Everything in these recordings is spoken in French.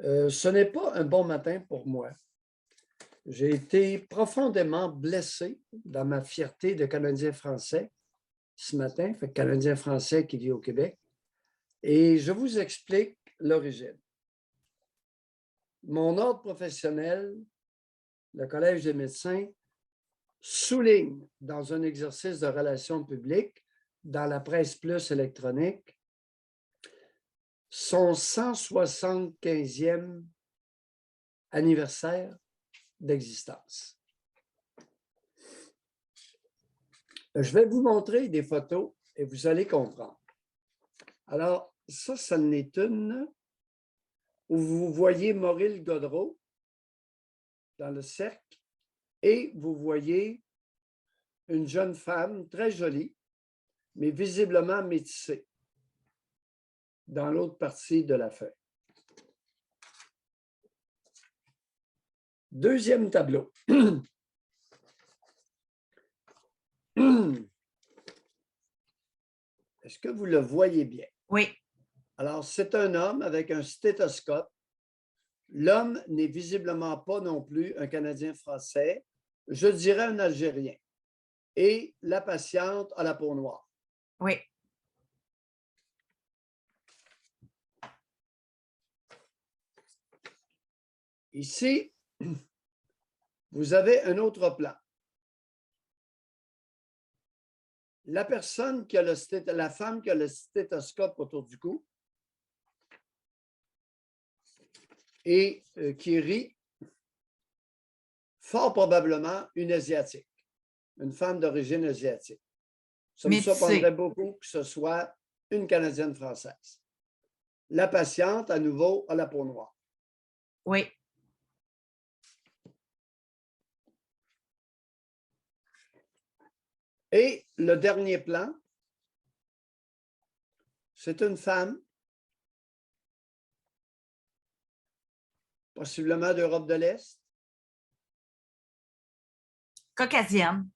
Ce n'est pas un bon matin pour moi. J'ai été profondément blessé dans ma fierté de Canadien français ce matin, fait Canadien français qui vit au Québec. Et je vous explique l'origine. Mon ordre professionnel, le Collège des médecins, souligne dans un exercice de relations publiques, dans la presse plus électronique, son 175e anniversaire d'existence. Je vais vous montrer des photos et vous allez comprendre. Alors, ça n'est une où vous voyez Maurice Gaudreault dans le cercle et vous voyez une jeune femme très jolie, mais visiblement métissée dans l'autre partie de la feuille. Deuxième tableau. Est-ce que vous le voyez bien? Oui. Alors, c'est un homme avec un stéthoscope. L'homme n'est visiblement pas non plus un Canadien français, je dirais un Algérien. Et la patiente a la peau noire. Oui. Ici, vous avez un autre plan. La personne qui a la femme qui a le stéthoscope autour du cou et qui rit, fort probablement une Asiatique, une femme d'origine asiatique. Ça me surprendrait beaucoup que ce soit une Canadienne française. La patiente, à nouveau, a la peau noire. Oui. Et le dernier plan, c'est une femme, possiblement d'Europe de l'Est. Caucasienne.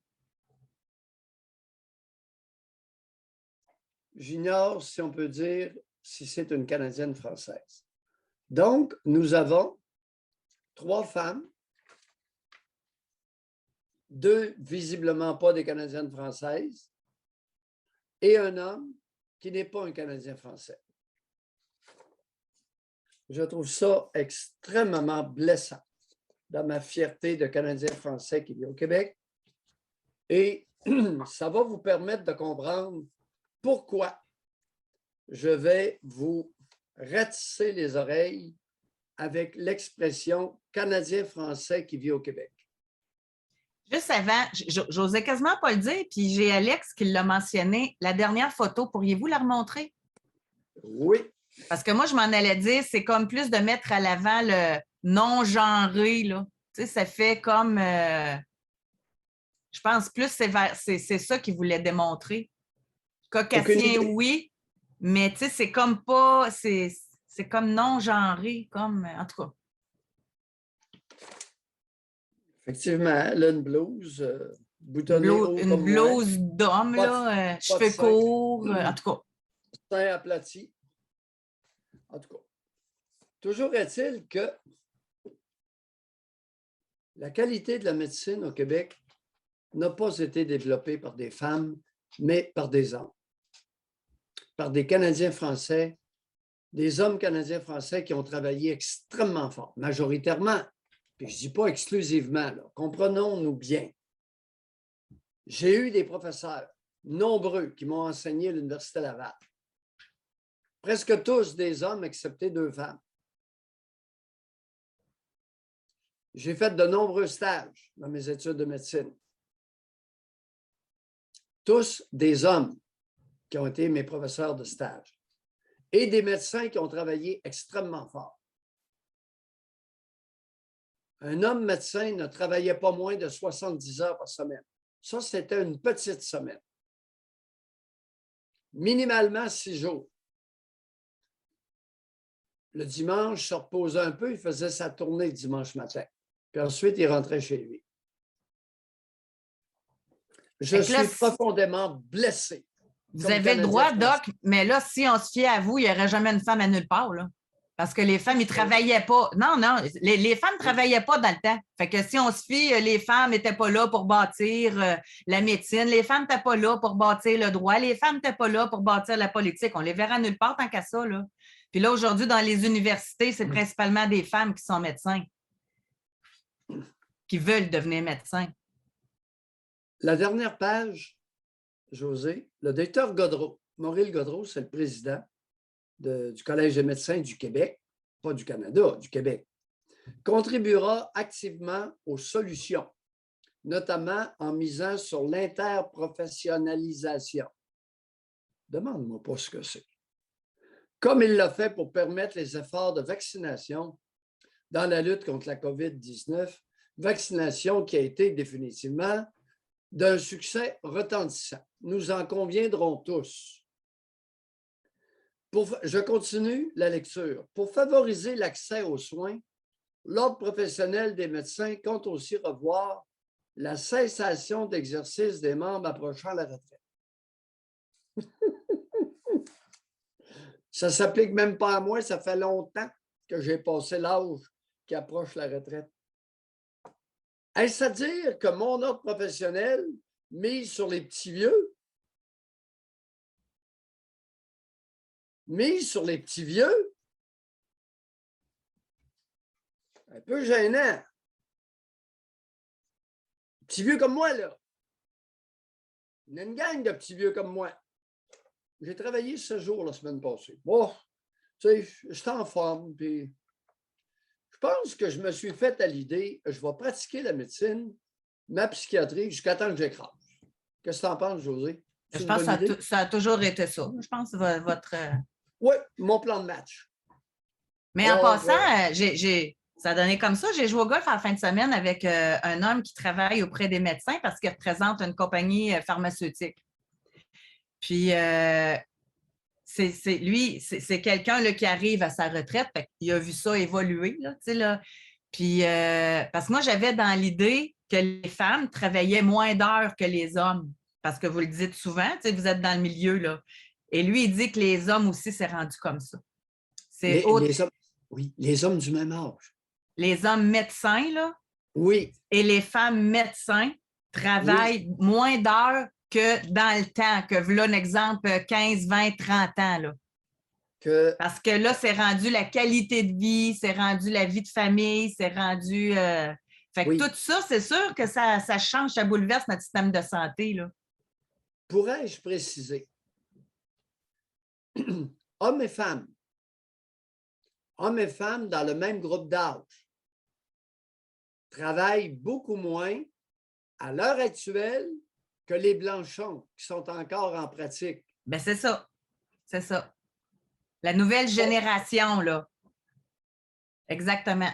J'ignore si on peut dire si c'est une Canadienne française. Donc, nous avons 3 femmes, 2 visiblement pas des Canadiennes françaises et un homme qui n'est pas un Canadien français. Je trouve ça extrêmement blessant dans ma fierté de Canadien français qui vit au Québec. Et ça va vous permettre de comprendre pourquoi je vais vous ratisser les oreilles avec l'expression Canadien français qui vit au Québec. Juste avant, j'osais quasiment pas le dire, puis j'ai Alex qui l'a mentionné. La dernière photo, pourriez-vous la remontrer? Oui. Parce que moi, je m'en allais dire, c'est comme plus de mettre à l'avant le non-genré, là. Tu sais, ça fait comme... je pense plus c'est ça qu'il voulait démontrer. Caucasien, oui, mais tu sais, c'est comme pas... C'est comme non-genré, comme... En tout cas. Effectivement, elle a une blouse boutonnée haut une comme blouse d'homme, là, cheveux courts, en tout cas. Teint aplati. En tout cas, toujours est-il que la qualité de la médecine au Québec n'a pas été développée par des femmes, mais par des hommes. Par des Canadiens français, des hommes canadiens français qui ont travaillé extrêmement fort, majoritairement. Puis je ne dis pas exclusivement, là. Comprenons-nous bien. J'ai eu des professeurs nombreux qui m'ont enseigné à l'Université Laval. Presque tous des hommes, excepté 2 femmes. J'ai fait de nombreux stages dans mes études de médecine. Tous des hommes qui ont été mes professeurs de stage et des médecins qui ont travaillé extrêmement fort. Un homme médecin ne travaillait pas moins de 70 heures par semaine. Ça, c'était une petite semaine. Minimalement 6 jours. Le dimanche, il se reposait un peu, il faisait sa tournée le dimanche matin. Puis ensuite, il rentrait chez lui. Je suis profondément blessé. Vous avez le droit, Doc, mais là, si on se fiait à vous, il n'y aurait jamais une femme à nulle part, là. Parce que les femmes, ils ne travaillaient pas. Non, non, les femmes ne travaillaient pas dans le temps. Fait que si on se fie, les femmes n'étaient pas là pour bâtir la médecine, les femmes n'étaient pas là pour bâtir le droit, les femmes n'étaient pas là pour bâtir la politique. On les verra nulle part tant qu'à ça, là. Puis là, aujourd'hui, dans les universités, c'est principalement des femmes qui sont médecins, qui veulent devenir médecins. La dernière page, José, le docteur Godreau, Maurice Godreau, c'est le président du Collège des médecins du Québec, pas du Canada, du Québec, contribuera activement aux solutions, notamment en misant sur l'interprofessionnalisation. Demande-moi pas ce que c'est. Comme il l'a fait pour permettre les efforts de vaccination dans la lutte contre la COVID-19, vaccination qui a été définitivement d'un succès retentissant. Nous en conviendrons tous. Je continue la lecture. Pour favoriser l'accès aux soins, l'Ordre professionnel des médecins compte aussi revoir la cessation d'exercice des membres approchant la retraite. Ça ne s'applique même pas à moi, ça fait longtemps que j'ai passé l'âge qui approche la retraite. Est-ce à dire que mon ordre professionnel mise sur les petits vieux? Mise sur les petits vieux? Un peu gênant. Petits vieux comme moi, là. Il y a une gang de petits vieux comme moi. J'ai travaillé 16 jours la semaine passée. Bon, tu sais, j'étais en forme, puis je pense que je me suis fait à l'idée, je vais pratiquer la médecine, ma psychiatrie, jusqu'à temps que j'écrase. Qu'est-ce que tu en penses, José? Je pense que ça a toujours été ça. Je pense que votre... Oui, mon plan de match. Mais alors, en passant, ça a donné comme ça. J'ai joué au golf en fin de semaine avec un homme qui travaille auprès des médecins parce qu'il représente une compagnie pharmaceutique. Puis, c'est quelqu'un qui arrive à sa retraite. Il a vu ça évoluer. Là. Puis, parce que moi, j'avais dans l'idée que les femmes travaillaient moins d'heures que les hommes. Parce que vous le dites souvent, vous êtes dans le milieu. Là. Et lui, il dit que les hommes aussi, c'est rendu comme ça. Les hommes, oui, les hommes du même âge. Les hommes médecins, là. Oui. Et les femmes médecins travaillent moins d'heures que dans le temps, que voilà un exemple 15, 20, 30 ans. Là. Parce que là, c'est rendu la qualité de vie, c'est rendu la vie de famille, c'est rendu... Fait que tout ça, c'est sûr que ça change, ça bouleverse notre système de santé. Là. Pourrais-je préciser? Hommes et femmes dans le même groupe d'âge travaillent beaucoup moins à l'heure actuelle que les blanchons qui sont encore en pratique. Bien, c'est ça. C'est ça. La nouvelle génération, là. Exactement.